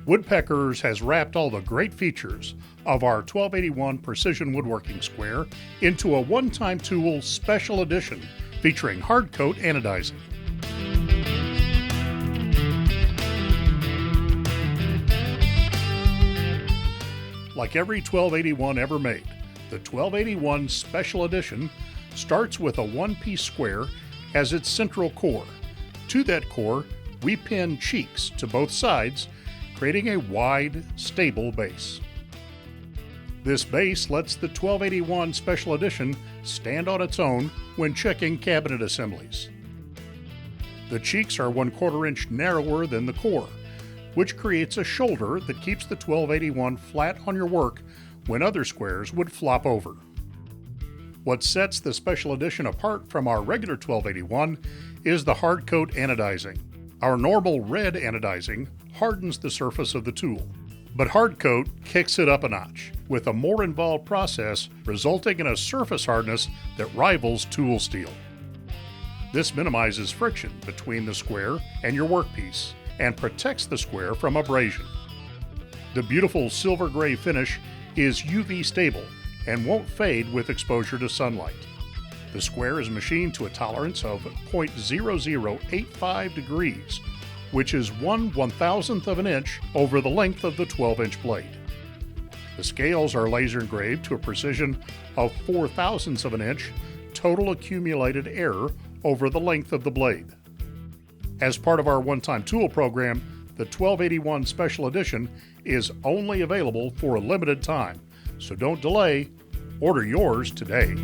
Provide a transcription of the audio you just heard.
Woodpeckers has wrapped all the great features of our 1281 Precision Woodworking Square into a OneTIME Tool Special Edition featuring hard coat anodizing. Like every 1281 ever made, the 1281 Special Edition starts with a one-piece square as its central core. To that core, we pin cheeks to both sides, creating a wide, stable base. This base lets the 1281 Special Edition stand on its own when checking cabinet assemblies. The cheeks are 1/4 inch narrower than the core, which creates a shoulder that keeps the 1281 flat on your work when other squares would flop over. What sets the Special Edition apart from our regular 1281 is the hard coat anodizing. Our normal red anodizing hardens the surface of the tool, but hard coat kicks it up a notch with a more involved process resulting in a surface hardness that rivals tool steel. This minimizes friction between the square and your workpiece and protects the square from abrasion. The beautiful silver gray finish is UV stable and won't fade with exposure to sunlight. The square is machined to a tolerance of 0.0085 degrees, which is 1/1000th of an inch over the length of the 12-inch blade. The scales are laser engraved to a precision of 0.004 of an inch total accumulated error over the length of the blade. As part of our OneTIME Tool program, the 1281 Special Edition is only available for a limited time, so don't delay. Order yours today.